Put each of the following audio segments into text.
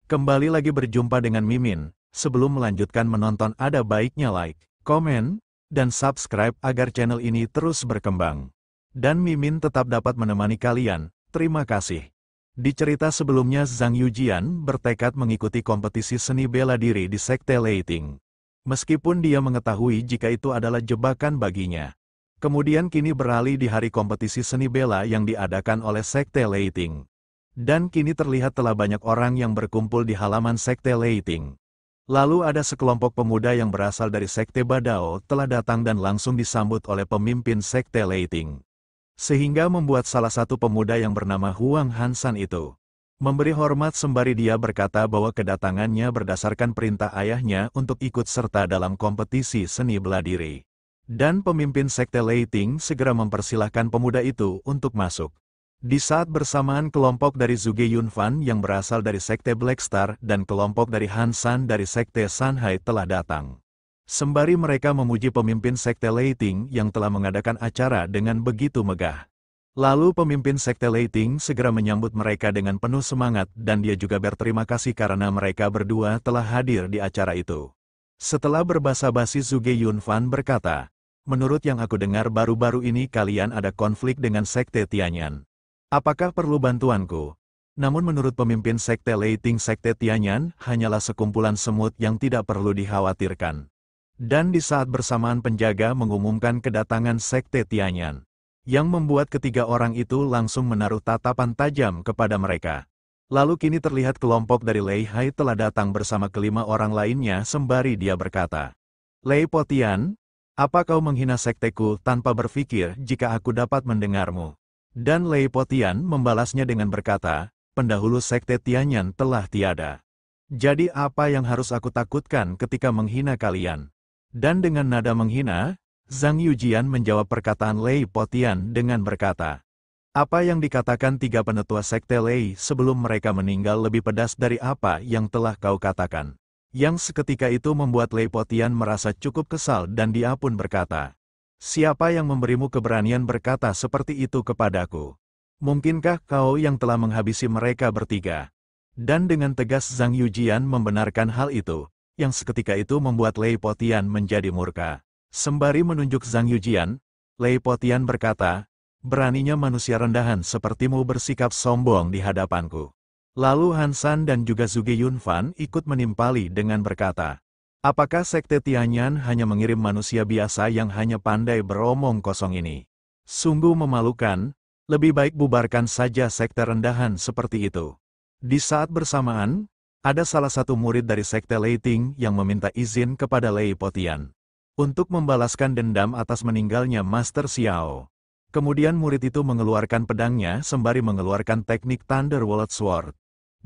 Kembali lagi berjumpa dengan Mimin. Sebelum melanjutkan menonton ada baiknya like, komen, dan subscribe agar channel ini terus berkembang. Dan Mimin tetap dapat menemani kalian. Terima kasih. Di cerita sebelumnya Zhang Yujian bertekad mengikuti kompetisi seni bela diri di Sekte Leiting. Meskipun dia mengetahui jika itu adalah jebakan baginya. Kemudian kini beralih di hari kompetisi seni bela yang diadakan oleh Sekte Leiting. Dan kini terlihat telah banyak orang yang berkumpul di halaman Sekte Leiting. Lalu ada sekelompok pemuda yang berasal dari Sekte Badao telah datang dan langsung disambut oleh pemimpin Sekte Leiting. Sehingga membuat salah satu pemuda yang bernama Huang Hansan itu memberi hormat sembari dia berkata bahwa kedatangannya berdasarkan perintah ayahnya untuk ikut serta dalam kompetisi seni bela diri. Dan pemimpin Sekte Leiting segera mempersilahkan pemuda itu untuk masuk. Di saat bersamaan kelompok dari Zhuge Yunfan yang berasal dari Sekte Black Star dan kelompok dari Hansan dari Sekte Sanhai telah datang. Sembari mereka memuji pemimpin Sekte Leiting yang telah mengadakan acara dengan begitu megah. Lalu pemimpin Sekte Leiting segera menyambut mereka dengan penuh semangat dan dia juga berterima kasih karena mereka berdua telah hadir di acara itu. Setelah berbasa-basi Zhuge Yunfan berkata, "Menurut yang aku dengar baru-baru ini kalian ada konflik dengan Sekte Tianyan. Apakah perlu bantuanku?" Namun menurut pemimpin Sekte Leiting, Sekte Tianyan hanyalah sekumpulan semut yang tidak perlu dikhawatirkan. Dan di saat bersamaan penjaga mengumumkan kedatangan Sekte Tianyan, yang membuat ketiga orang itu langsung menaruh tatapan tajam kepada mereka. Lalu kini terlihat kelompok dari Lei Hai telah datang bersama kelima orang lainnya sembari dia berkata, "Lei Potian, apa kau menghina sekteku tanpa berpikir jika aku dapat mendengarmu?" Dan Lei Potian membalasnya dengan berkata, "Pendahulu Sekte Tianyan telah tiada. Jadi apa yang harus aku takutkan ketika menghina kalian?" Dan dengan nada menghina, Zhang Yujian menjawab perkataan Lei Potian dengan berkata, "Apa yang dikatakan tiga penetua Sekte Lei sebelum mereka meninggal lebih pedas dari apa yang telah kau katakan." Yang seketika itu membuat Lei Potian merasa cukup kesal dan dia pun berkata, "Siapa yang memberimu keberanian berkata seperti itu kepadaku? Mungkinkah kau yang telah menghabisi mereka bertiga?" Dan dengan tegas Zhang Yujian membenarkan hal itu, yang seketika itu membuat Lei Potian menjadi murka. Sembari menunjuk Zhang Yujian, Lei Potian berkata, "Beraninya manusia rendahan sepertimu bersikap sombong di hadapanku." Lalu Hansan dan juga Zhuge Yunfan ikut menimpali dengan berkata, "Apakah Sekte Tianyan hanya mengirim manusia biasa yang hanya pandai beromong kosong ini? Sungguh memalukan, lebih baik bubarkan saja sekte rendahan seperti itu." Di saat bersamaan, ada salah satu murid dari Sekte Leiting yang meminta izin kepada Lei Potian untuk membalaskan dendam atas meninggalnya Master Xiao. Kemudian murid itu mengeluarkan pedangnya sembari mengeluarkan teknik Thunder Wallet Sword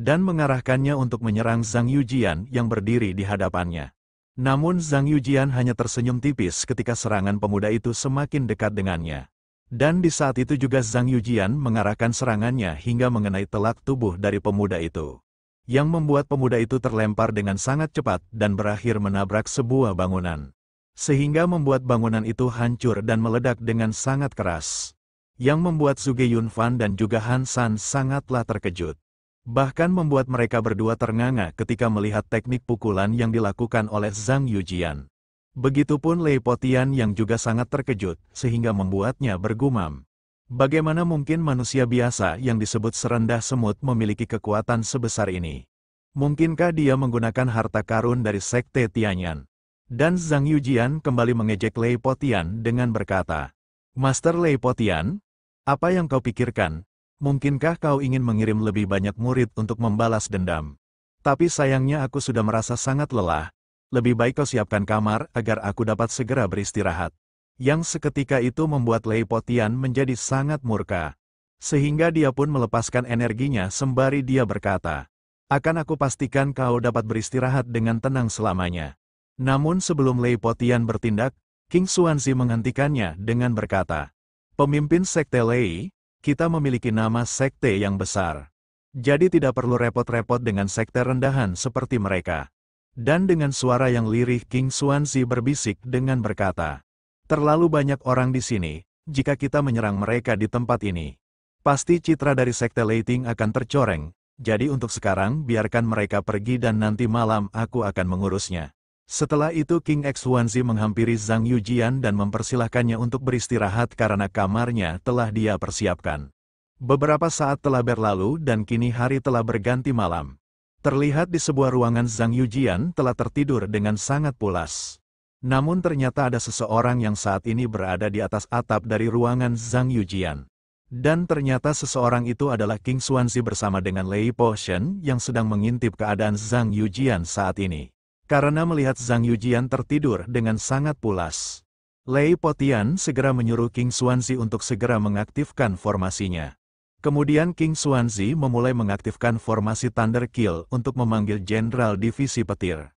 dan mengarahkannya untuk menyerang Zhang Yujian yang berdiri di hadapannya. Namun Zhang Yujian hanya tersenyum tipis ketika serangan pemuda itu semakin dekat dengannya. Dan di saat itu juga Zhang Yujian mengarahkan serangannya hingga mengenai telak tubuh dari pemuda itu, yang membuat pemuda itu terlempar dengan sangat cepat dan berakhir menabrak sebuah bangunan. Sehingga membuat bangunan itu hancur dan meledak dengan sangat keras. Yang membuat Zhuge Yunfan dan juga Hansan sangatlah terkejut. Bahkan membuat mereka berdua ternganga ketika melihat teknik pukulan yang dilakukan oleh Zhang Yujian. Begitupun Lei Potian yang juga sangat terkejut, sehingga membuatnya bergumam. Bagaimana mungkin manusia biasa yang disebut serendah semut memiliki kekuatan sebesar ini? Mungkinkah dia menggunakan harta karun dari Sekte Tianyan? Dan Zhang Yujian kembali mengejek Lei Potian dengan berkata, "Master Lei Potian, apa yang kau pikirkan? Mungkinkah kau ingin mengirim lebih banyak murid untuk membalas dendam? Tapi sayangnya aku sudah merasa sangat lelah. Lebih baik kau siapkan kamar agar aku dapat segera beristirahat." Yang seketika itu membuat Lei Potian menjadi sangat murka. Sehingga dia pun melepaskan energinya sembari dia berkata, "Akan aku pastikan kau dapat beristirahat dengan tenang selamanya." Namun sebelum Lei Potian bertindak, King Xuanzi menghentikannya dengan berkata, "Pemimpin Sekte Lei, kita memiliki nama sekte yang besar. Jadi tidak perlu repot-repot dengan sekte rendahan seperti mereka." Dan dengan suara yang lirih King Xuanzi berbisik dengan berkata, "Terlalu banyak orang di sini, jika kita menyerang mereka di tempat ini, pasti citra dari Sekte Leiting akan tercoreng, Jadi untuk sekarang biarkan mereka pergi dan nanti malam aku akan mengurusnya. Setelah itu King Xuanzi menghampiri Zhang Yujian dan mempersilahkannya untuk beristirahat karena kamarnya telah dia persiapkan. Beberapa saat telah berlalu dan kini hari telah berganti malam. Terlihat di sebuah ruangan Zhang Yujian telah tertidur dengan sangat pulas. Namun ternyata ada seseorang yang saat ini berada di atas atap dari ruangan Zhang Yujian. Dan ternyata seseorang itu adalah King Xuanzi bersama dengan Lei Poshen yang sedang mengintip keadaan Zhang Yujian saat ini. Karena melihat Zhang Yujian tertidur dengan sangat pulas, Lei Potian segera menyuruh King Xuanzi untuk segera mengaktifkan formasinya. Kemudian King Xuanzi memulai mengaktifkan formasi Thunder Kill untuk memanggil Jenderal Divisi Petir.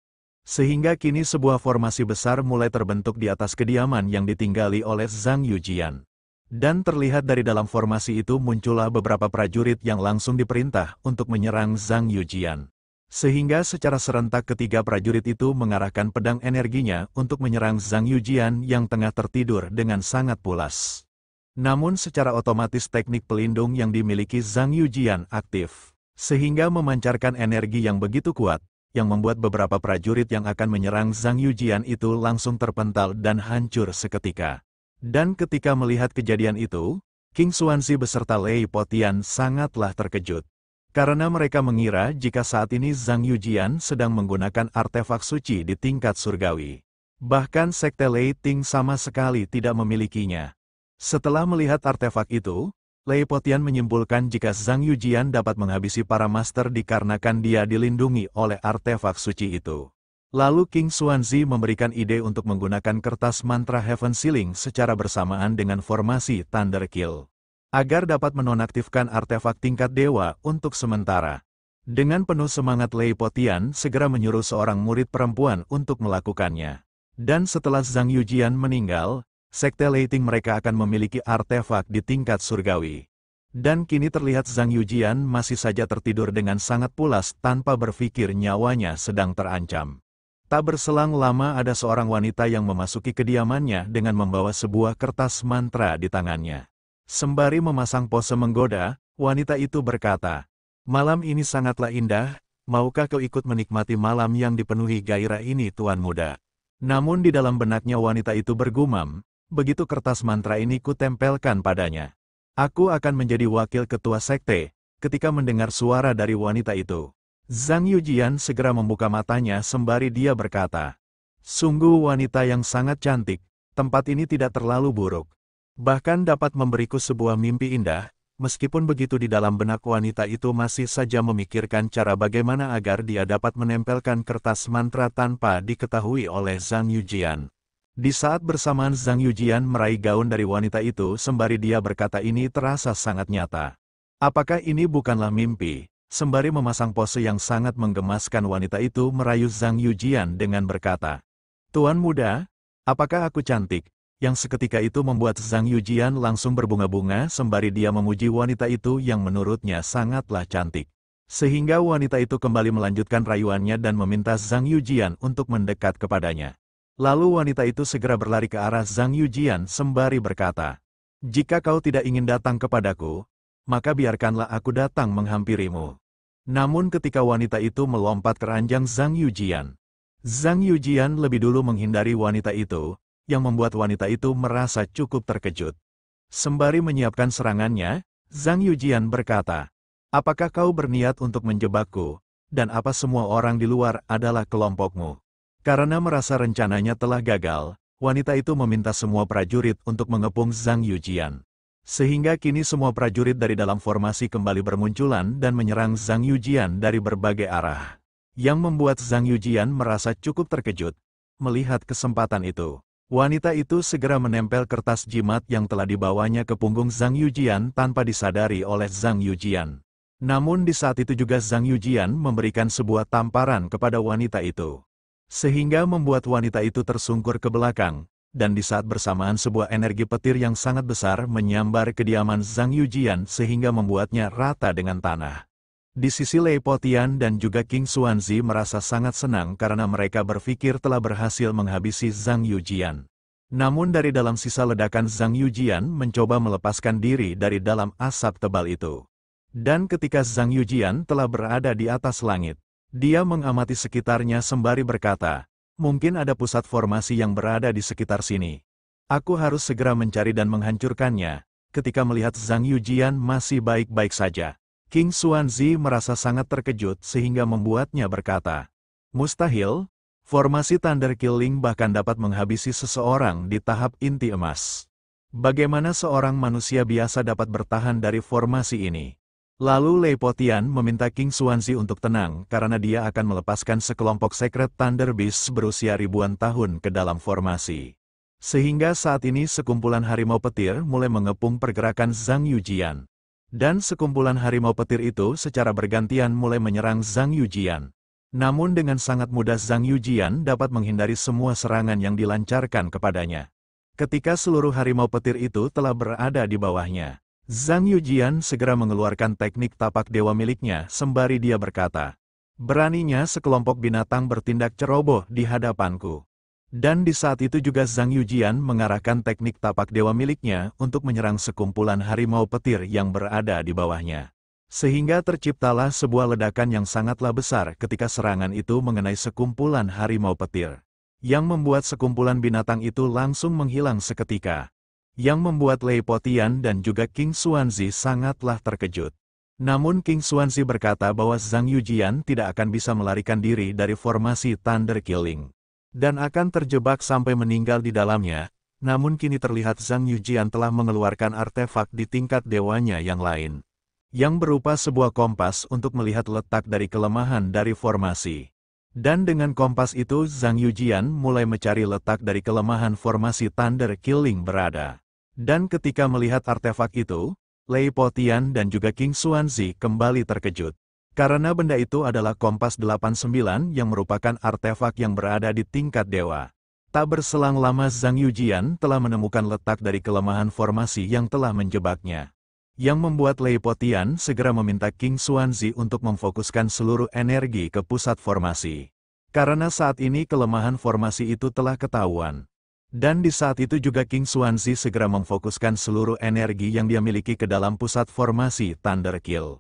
Sehingga kini sebuah formasi besar mulai terbentuk di atas kediaman yang ditinggali oleh Zhang Yujian. Dan terlihat dari dalam formasi itu muncullah beberapa prajurit yang langsung diperintah untuk menyerang Zhang Yujian. Sehingga secara serentak ketiga prajurit itu mengarahkan pedang energinya untuk menyerang Zhang Yujian yang tengah tertidur dengan sangat pulas. Namun secara otomatis teknik pelindung yang dimiliki Zhang Yujian aktif, sehingga memancarkan energi yang begitu kuat, yang membuat beberapa prajurit yang akan menyerang Zhang Yujian itu langsung terpental dan hancur seketika. Dan ketika melihat kejadian itu, King Xuanzi beserta Lei Potian sangatlah terkejut. Karena mereka mengira jika saat ini Zhang Yujian sedang menggunakan artefak suci di tingkat surgawi. Bahkan Sekte Lei Ting sama sekali tidak memilikinya. Setelah melihat artefak itu, Lei Potian menyimpulkan jika Zhang Yujian dapat menghabisi para master dikarenakan dia dilindungi oleh artefak suci itu. Lalu King Xuanzi memberikan ide untuk menggunakan kertas mantra Heaven Sealing secara bersamaan dengan formasi Thunder Kill, agar dapat menonaktifkan artefak tingkat dewa untuk sementara. Dengan penuh semangat Lei Potian segera menyuruh seorang murid perempuan untuk melakukannya. Dan setelah Zhang Yujian meninggal, Sekte Lei Ting mereka akan memiliki artefak di tingkat surgawi. Dan kini terlihat Zhang Yujian masih saja tertidur dengan sangat pulas tanpa berpikir nyawanya sedang terancam. Tak berselang lama ada seorang wanita yang memasuki kediamannya dengan membawa sebuah kertas mantra di tangannya. Sembari memasang pose menggoda, wanita itu berkata, "Malam ini sangatlah indah, maukah kau ikut menikmati malam yang dipenuhi gairah ini Tuan Muda?" Namun di dalam benaknya wanita itu bergumam, "Begitu kertas mantra ini kutempelkan padanya, aku akan menjadi wakil ketua sekte." Ketika mendengar suara dari wanita itu, Zhang Yujian segera membuka matanya sembari dia berkata, "Sungguh wanita yang sangat cantik, tempat ini tidak terlalu buruk. Bahkan dapat memberiku sebuah mimpi indah." Meskipun begitu di dalam benak wanita itu masih saja memikirkan cara bagaimana agar dia dapat menempelkan kertas mantra tanpa diketahui oleh Zhang Yujian. Di saat bersamaan Zhang Yujian meraih gaun dari wanita itu sembari dia berkata ini terasa sangat nyata. Apakah ini bukanlah mimpi? Sembari memasang pose yang sangat menggemaskan wanita itu merayu Zhang Yujian dengan berkata, "Tuan muda, apakah aku cantik?" Yang seketika itu membuat Zhang Yujian langsung berbunga-bunga sembari dia memuji wanita itu yang menurutnya sangatlah cantik. Sehingga wanita itu kembali melanjutkan rayuannya dan meminta Zhang Yujian untuk mendekat kepadanya. Lalu wanita itu segera berlari ke arah Zhang Yujian sembari berkata, "Jika kau tidak ingin datang kepadaku, maka biarkanlah aku datang menghampirimu." Namun ketika wanita itu melompat ke ranjang Zhang Yujian lebih dulu menghindari wanita itu, yang membuat wanita itu merasa cukup terkejut. Sembari menyiapkan serangannya, Zhang Yujian berkata, "Apakah kau berniat untuk menjebakku, dan apa semua orang di luar adalah kelompokmu?" Karena merasa rencananya telah gagal, wanita itu meminta semua prajurit untuk mengepung Zhang Yujian. Sehingga kini semua prajurit dari dalam formasi kembali bermunculan dan menyerang Zhang Yujian dari berbagai arah. Yang membuat Zhang Yujian merasa cukup terkejut. Melihat kesempatan itu, wanita itu segera menempel kertas jimat yang telah dibawanya ke punggung Zhang Yujian tanpa disadari oleh Zhang Yujian. Namun di saat itu juga Zhang Yujian memberikan sebuah tamparan kepada wanita itu. Sehingga membuat wanita itu tersungkur ke belakang, dan di saat bersamaan sebuah energi petir yang sangat besar menyambar kediaman Zhang Yujian sehingga membuatnya rata dengan tanah. Di sisi Lei Potian dan juga King Xuanzi merasa sangat senang karena mereka berpikir telah berhasil menghabisi Zhang Yujian. Namun dari dalam sisa ledakan Zhang Yujian mencoba melepaskan diri dari dalam asap tebal itu. Dan ketika Zhang Yujian telah berada di atas langit, dia mengamati sekitarnya sembari berkata, mungkin ada pusat formasi yang berada di sekitar sini. Aku harus segera mencari dan menghancurkannya. Ketika melihat Zhang Yujian masih baik-baik saja, King Xuanzi merasa sangat terkejut sehingga membuatnya berkata, mustahil, formasi Thunder Killing bahkan dapat menghabisi seseorang di tahap inti emas. Bagaimana seorang manusia biasa dapat bertahan dari formasi ini? Lalu Lei Potian meminta King Xuanzi untuk tenang karena dia akan melepaskan sekelompok Secret Thunder Beast berusia ribuan tahun ke dalam formasi. Sehingga saat ini sekumpulan harimau petir mulai mengepung pergerakan Zhang Yujian. Dan sekumpulan harimau petir itu secara bergantian mulai menyerang Zhang Yujian. Namun dengan sangat mudah Zhang Yujian dapat menghindari semua serangan yang dilancarkan kepadanya. Ketika seluruh harimau petir itu telah berada di bawahnya, Zhang Yujian segera mengeluarkan teknik tapak dewa miliknya sembari dia berkata, beraninya sekelompok binatang bertindak ceroboh di hadapanku. Dan di saat itu juga Zhang Yujian mengarahkan teknik tapak dewa miliknya untuk menyerang sekumpulan harimau petir yang berada di bawahnya. Sehingga terciptalah sebuah ledakan yang sangatlah besar ketika serangan itu mengenai sekumpulan harimau petir. Yang membuat sekumpulan binatang itu langsung menghilang seketika. Yang membuat Lei Potian dan juga King Xuanzi sangatlah terkejut. Namun King Xuanzi berkata bahwa Zhang Yujian tidak akan bisa melarikan diri dari formasi Thunder Killing. Dan akan terjebak sampai meninggal di dalamnya, namun kini terlihat Zhang Yujian telah mengeluarkan artefak di tingkat dewanya yang lain. Yang berupa sebuah kompas untuk melihat letak dari kelemahan dari formasi. Dan dengan kompas itu Zhang Yujian mulai mencari letak dari kelemahan formasi Thunder Killing berada. Dan ketika melihat artefak itu, Lei Potian dan juga King Xuanzi kembali terkejut. Karena benda itu adalah kompas 89 yang merupakan artefak yang berada di tingkat dewa. Tak berselang lama Zhang Yujian telah menemukan letak dari kelemahan formasi yang telah menjebaknya. Yang membuat Lei Potian segera meminta King Xuanzi untuk memfokuskan seluruh energi ke pusat formasi. Karena saat ini kelemahan formasi itu telah ketahuan. Dan di saat itu juga King Xuanzi segera memfokuskan seluruh energi yang dia miliki ke dalam pusat formasi Thunder Kill.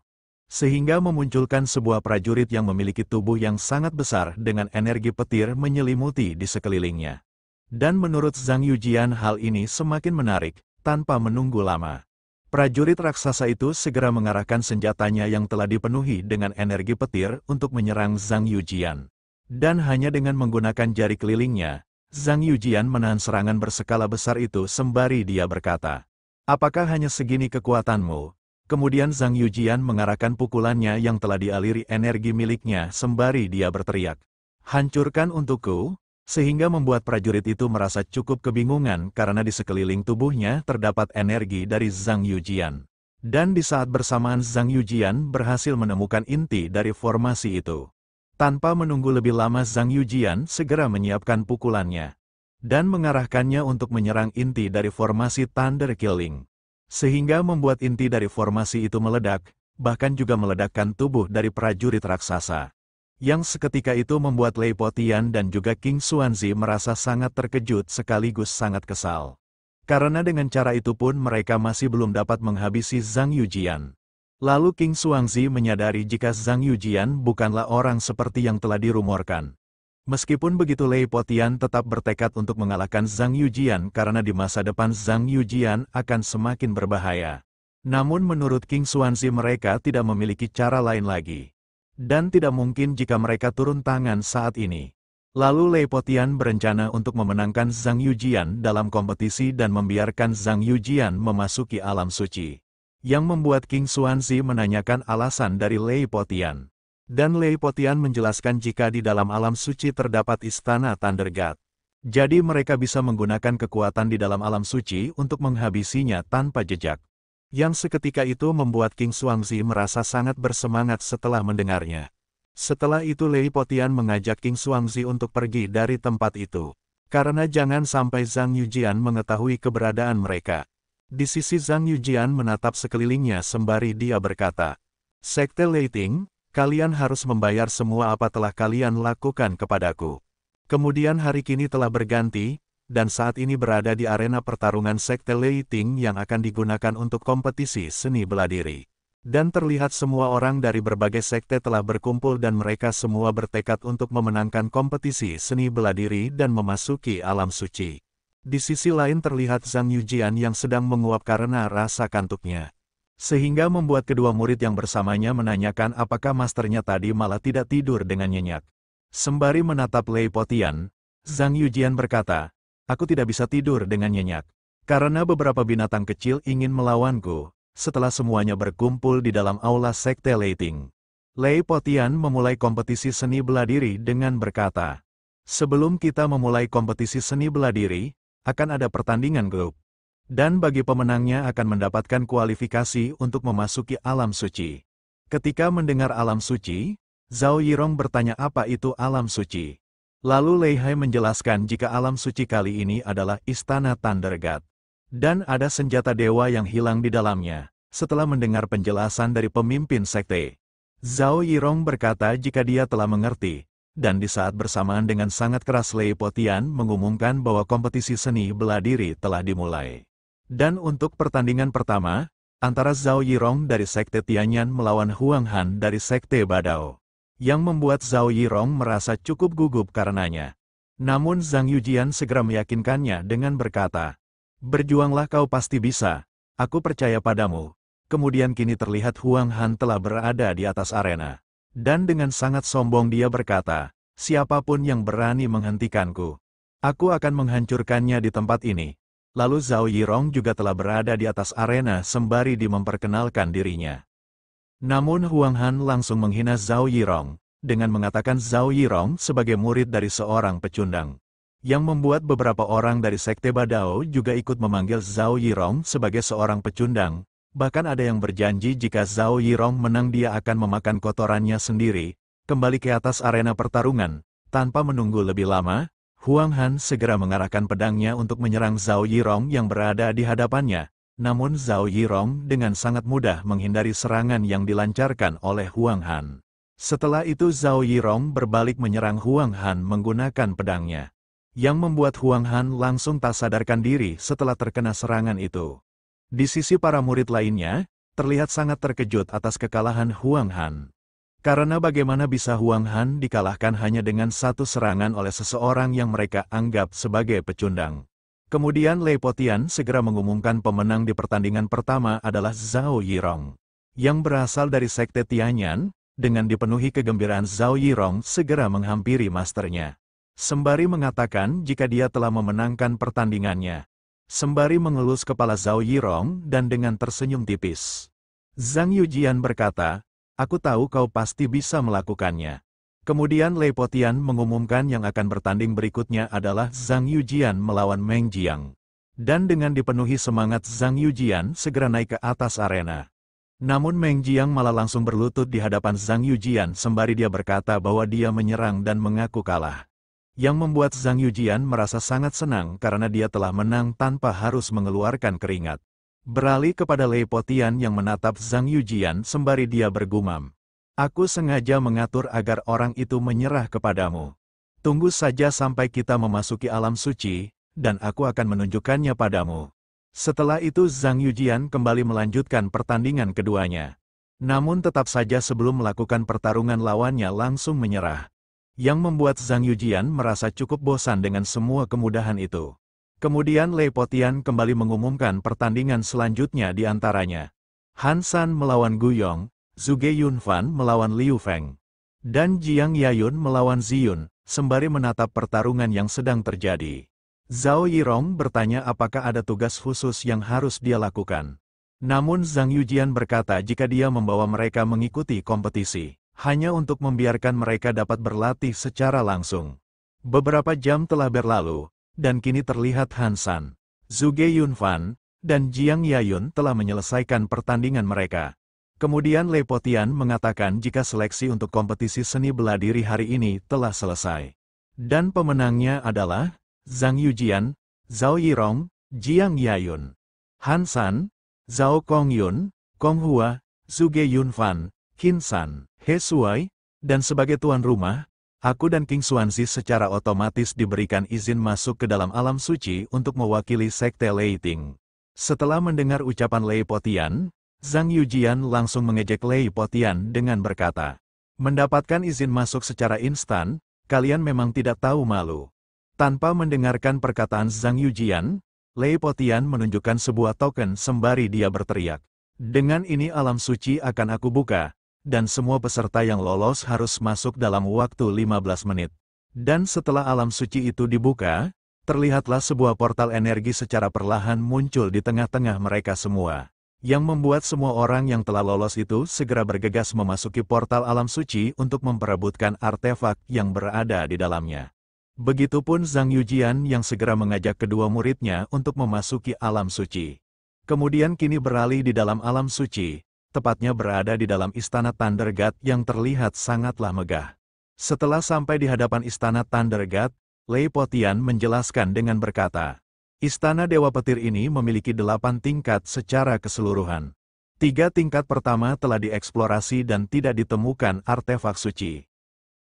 Sehingga memunculkan sebuah prajurit yang memiliki tubuh yang sangat besar dengan energi petir menyelimuti di sekelilingnya. Dan menurut Zhang Yujian hal ini semakin menarik, tanpa menunggu lama. Prajurit raksasa itu segera mengarahkan senjatanya yang telah dipenuhi dengan energi petir untuk menyerang Zhang Yujian. Dan hanya dengan menggunakan jari kelilingnya, Zhang Yujian menahan serangan berskala besar itu sembari dia berkata, apakah hanya segini kekuatanmu? Kemudian Zhang Yujian mengarahkan pukulannya yang telah dialiri energi miliknya sembari dia berteriak, hancurkan untukku, sehingga membuat prajurit itu merasa cukup kebingungan karena di sekeliling tubuhnya terdapat energi dari Zhang Yujian. Dan di saat bersamaan Zhang Yujian berhasil menemukan inti dari formasi itu. Tanpa menunggu lebih lama Zhang Yujian segera menyiapkan pukulannya. Dan mengarahkannya untuk menyerang inti dari formasi Thunder Killing. Sehingga membuat inti dari formasi itu meledak, bahkan juga meledakkan tubuh dari prajurit raksasa. Yang seketika itu membuat Lei Potian dan juga King Xuanzi merasa sangat terkejut sekaligus sangat kesal. Karena dengan cara itu pun mereka masih belum dapat menghabisi Zhang Yujian. Lalu King Xuanzi menyadari jika Zhang Yujian bukanlah orang seperti yang telah dirumorkan. Meskipun begitu Lei Potian tetap bertekad untuk mengalahkan Zhang Yujian karena di masa depan Zhang Yujian akan semakin berbahaya. Namun menurut King Xuanzi mereka tidak memiliki cara lain lagi. Dan tidak mungkin jika mereka turun tangan saat ini. Lalu Lei Potian berencana untuk memenangkan Zhang Yujian dalam kompetisi dan membiarkan Zhang Yujian memasuki alam suci. Yang membuat King Xuanzi menanyakan alasan dari Lei Potian. Dan Lei Potian menjelaskan jika di dalam alam suci terdapat istana Thunder God. Jadi mereka bisa menggunakan kekuatan di dalam alam suci untuk menghabisinya tanpa jejak. Yang seketika itu membuat King Xuanzi merasa sangat bersemangat setelah mendengarnya. Setelah itu Lei Potian mengajak King Xuanzi untuk pergi dari tempat itu. Karena jangan sampai Zhang Yujian mengetahui keberadaan mereka. Di sisi Zhang Yujian menatap sekelilingnya sembari dia berkata, Sekte Leiting, kalian harus membayar semua apa telah kalian lakukan kepadaku. Kemudian hari kini telah berganti, dan saat ini berada di arena pertarungan Sekte Leiting yang akan digunakan untuk kompetisi seni bela diri. Dan terlihat semua orang dari berbagai sekte telah berkumpul dan mereka semua bertekad untuk memenangkan kompetisi seni bela diri dan memasuki alam suci. Di sisi lain terlihat Zhang Yujian yang sedang menguap karena rasa kantuknya. Sehingga membuat kedua murid yang bersamanya menanyakan apakah masternya tadi malah tidak tidur dengan nyenyak. Sembari menatap Lei Potian, Zhang Yujian berkata, "Aku tidak bisa tidur dengan nyenyak. Karena beberapa binatang kecil ingin melawanku. Setelah semuanya berkumpul di dalam aula sekte Leiting, Lei Potian memulai kompetisi seni bela diri dengan berkata, "Sebelum kita memulai kompetisi seni bela diri, akan ada pertandingan grup. Dan bagi pemenangnya akan mendapatkan kualifikasi untuk memasuki alam suci." Ketika mendengar alam suci, Zhao Yirong bertanya apa itu alam suci. Lalu Lei Hai menjelaskan jika alam suci kali ini adalah Istana Thunder God. Dan ada senjata dewa yang hilang di dalamnya. Setelah mendengar penjelasan dari pemimpin sekte, Zhao Yirong berkata jika dia telah mengerti, dan di saat bersamaan dengan sangat keras Lei Potian mengumumkan bahwa kompetisi seni bela diri telah dimulai. Dan untuk pertandingan pertama, antara Zhao Yirong dari sekte Tianyan melawan Huang Han dari sekte Badao, yang membuat Zhao Yirong merasa cukup gugup karenanya. Namun Zhang Yujian segera meyakinkannya dengan berkata, "Berjuanglah, kau pasti bisa. Aku percaya padamu." Kemudian kini terlihat Huang Han telah berada di atas arena. Dan dengan sangat sombong dia berkata, "Siapapun yang berani menghentikanku, aku akan menghancurkannya di tempat ini." Lalu Zhao Yirong juga telah berada di atas arena sembari memperkenalkan dirinya. Namun Huang Han langsung menghina Zhao Yirong, dengan mengatakan Zhao Yirong sebagai murid dari seorang pecundang. Yang membuat beberapa orang dari sekte Badao juga ikut memanggil Zhao Yirong sebagai seorang pecundang. Bahkan ada yang berjanji jika Zhao Yirong menang dia akan memakan kotorannya sendiri. Kembali ke atas arena pertarungan, tanpa menunggu lebih lama, Huang Han segera mengarahkan pedangnya untuk menyerang Zhao Yirong yang berada di hadapannya. Namun Zhao Yirong dengan sangat mudah menghindari serangan yang dilancarkan oleh Huang Han. Setelah itu Zhao Yirong berbalik menyerang Huang Han menggunakan pedangnya. Yang membuat Huang Han langsung tak sadarkan diri setelah terkena serangan itu. Di sisi para murid lainnya, terlihat sangat terkejut atas kekalahan Huang Han. Karena bagaimana bisa Huang Han dikalahkan hanya dengan satu serangan oleh seseorang yang mereka anggap sebagai pecundang. Kemudian Lei Potian segera mengumumkan pemenang di pertandingan pertama adalah Zhao Yirong. Yang berasal dari sekte Tianyan, dengan dipenuhi kegembiraan Zhao Yirong segera menghampiri masternya. Sembari mengatakan jika dia telah memenangkan pertandingannya. Sembari mengelus kepala Zhao Yirong dan dengan tersenyum tipis. Zhang Yujian berkata, "Aku tahu kau pasti bisa melakukannya." Kemudian Lei Potian mengumumkan yang akan bertanding berikutnya adalah Zhang Yujian melawan Meng Jiang. Dan dengan dipenuhi semangat Zhang Yujian segera naik ke atas arena. Namun Meng Jiang malah langsung berlutut di hadapan Zhang Yujian sembari dia berkata bahwa dia menyerang dan mengaku kalah. Yang membuat Zhang Yujian merasa sangat senang karena dia telah menang tanpa harus mengeluarkan keringat. Beralih kepada Lei Potian yang menatap Zhang Yujian sembari dia bergumam, "Aku sengaja mengatur agar orang itu menyerah kepadamu. Tunggu saja sampai kita memasuki alam suci, dan aku akan menunjukkannya padamu." Setelah itu Zhang Yujian kembali melanjutkan pertandingan keduanya. Namun tetap saja sebelum melakukan pertarungan lawannya langsung menyerah. Yang membuat Zhang Yujian merasa cukup bosan dengan semua kemudahan itu. Kemudian Lei Potian kembali mengumumkan pertandingan selanjutnya di antaranya. Han San melawan Gu Yong, Zhuge Yunfan melawan Liu Feng, dan Jiang Yayun melawan Ziyun, sembari menatap pertarungan yang sedang terjadi. Zhao Yirong bertanya apakah ada tugas khusus yang harus dia lakukan. Namun Zhang Yujian berkata jika dia membawa mereka mengikuti kompetisi, hanya untuk membiarkan mereka dapat berlatih secara langsung. Beberapa jam telah berlalu, dan kini terlihat Han San, Zhuge Yunfan, dan Jiang Yayun telah menyelesaikan pertandingan mereka. Kemudian Lei Potian mengatakan jika seleksi untuk kompetisi seni bela diri hari ini telah selesai. Dan pemenangnya adalah Zhang Yujian, Zhao Yirong, Jiang Yayun, Han San, Zhao Kongyun, Kong Hua, Zhuge Yunfan, Qin San, He Shuai, dan sebagai tuan rumah, aku dan King Xuanzi secara otomatis diberikan izin masuk ke dalam alam suci untuk mewakili sekte Leiting. Setelah mendengar ucapan Lei Potian, Zhang Yujian langsung mengejek Lei Potian dengan berkata, "Mendapatkan izin masuk secara instan, kalian memang tidak tahu malu." Tanpa mendengarkan perkataan Zhang Yujian, Lei Potian menunjukkan sebuah token sembari dia berteriak, "Dengan ini alam suci akan aku buka, dan semua peserta yang lolos harus masuk dalam waktu 15 menit. Dan setelah alam suci itu dibuka, terlihatlah sebuah portal energi secara perlahan muncul di tengah-tengah mereka semua, yang membuat semua orang yang telah lolos itu segera bergegas memasuki portal alam suci untuk memperebutkan artefak yang berada di dalamnya. Begitupun Zhang Yujian yang segera mengajak kedua muridnya untuk memasuki alam suci. Kemudian kini beralih di dalam alam suci, tepatnya berada di dalam istana Thunder God yang terlihat sangatlah megah. Setelah sampai di hadapan istana Thunder God, Lei Potian menjelaskan dengan berkata, "Istana Dewa Petir ini memiliki 8 tingkat secara keseluruhan. 3 tingkat pertama telah dieksplorasi dan tidak ditemukan artefak suci."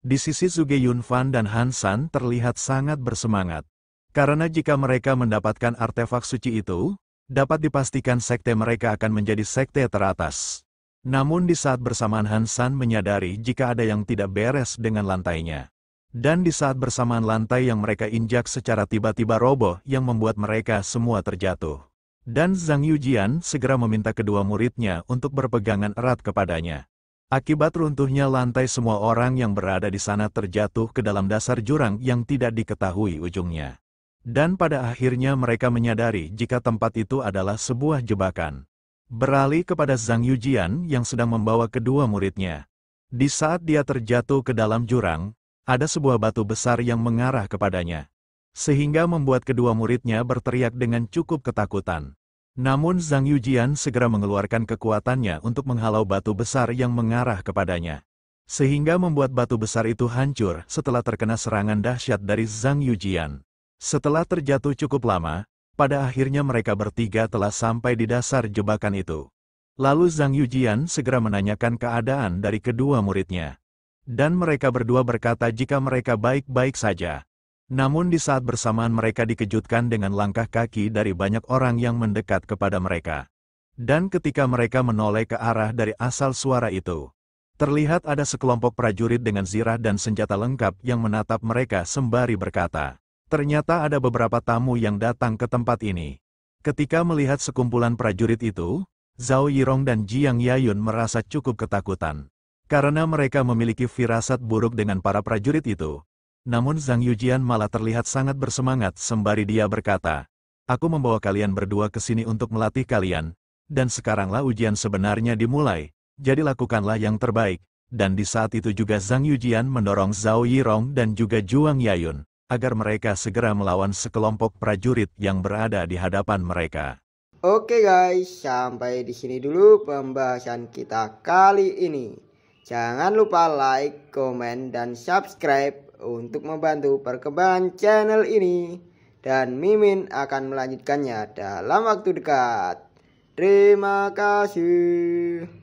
Di sisi Zhuge Yunfan dan Han San terlihat sangat bersemangat. Karena jika mereka mendapatkan artefak suci itu, dapat dipastikan sekte mereka akan menjadi sekte teratas. Namun di saat bersamaan Han San menyadari jika ada yang tidak beres dengan lantainya. Dan di saat bersamaan lantai yang mereka injak secara tiba-tiba roboh yang membuat mereka semua terjatuh. Dan Zhang Yujian segera meminta kedua muridnya untuk berpegangan erat kepadanya. Akibat runtuhnya lantai, semua orang yang berada di sana terjatuh ke dalam dasar jurang yang tidak diketahui ujungnya. Dan pada akhirnya mereka menyadari jika tempat itu adalah sebuah jebakan. Beralih kepada Zhang Yujian yang sedang membawa kedua muridnya. Di saat dia terjatuh ke dalam jurang, ada sebuah batu besar yang mengarah kepadanya. Sehingga membuat kedua muridnya berteriak dengan cukup ketakutan. Namun Zhang Yujian segera mengeluarkan kekuatannya untuk menghalau batu besar yang mengarah kepadanya. Sehingga membuat batu besar itu hancur setelah terkena serangan dahsyat dari Zhang Yujian. Setelah terjatuh cukup lama, pada akhirnya mereka bertiga telah sampai di dasar jebakan itu. Lalu Zhang Yujian segera menanyakan keadaan dari kedua muridnya. Dan mereka berdua berkata jika mereka baik-baik saja. Namun di saat bersamaan mereka dikejutkan dengan langkah kaki dari banyak orang yang mendekat kepada mereka. Dan ketika mereka menoleh ke arah dari asal suara itu, terlihat ada sekelompok prajurit dengan zirah dan senjata lengkap yang menatap mereka sembari berkata, "Ternyata ada beberapa tamu yang datang ke tempat ini." Ketika melihat sekumpulan prajurit itu, Zhao Yirong dan Jiang Yayun merasa cukup ketakutan. Karena mereka memiliki firasat buruk dengan para prajurit itu. Namun Zhang Yujian malah terlihat sangat bersemangat sembari dia berkata, "Aku membawa kalian berdua ke sini untuk melatih kalian, dan sekaranglah ujian sebenarnya dimulai, jadi lakukanlah yang terbaik." Dan di saat itu juga Zhang Yujian mendorong Zhao Yirong dan juga Jiang Yayun, agar mereka segera melawan sekelompok prajurit yang berada di hadapan mereka. Oke guys, sampai di sini dulu pembahasan kita kali ini. Jangan lupa like, komen, dan subscribe untuk membantu perkembangan channel ini. Dan Mimin akan melanjutkannya dalam waktu dekat. Terima kasih.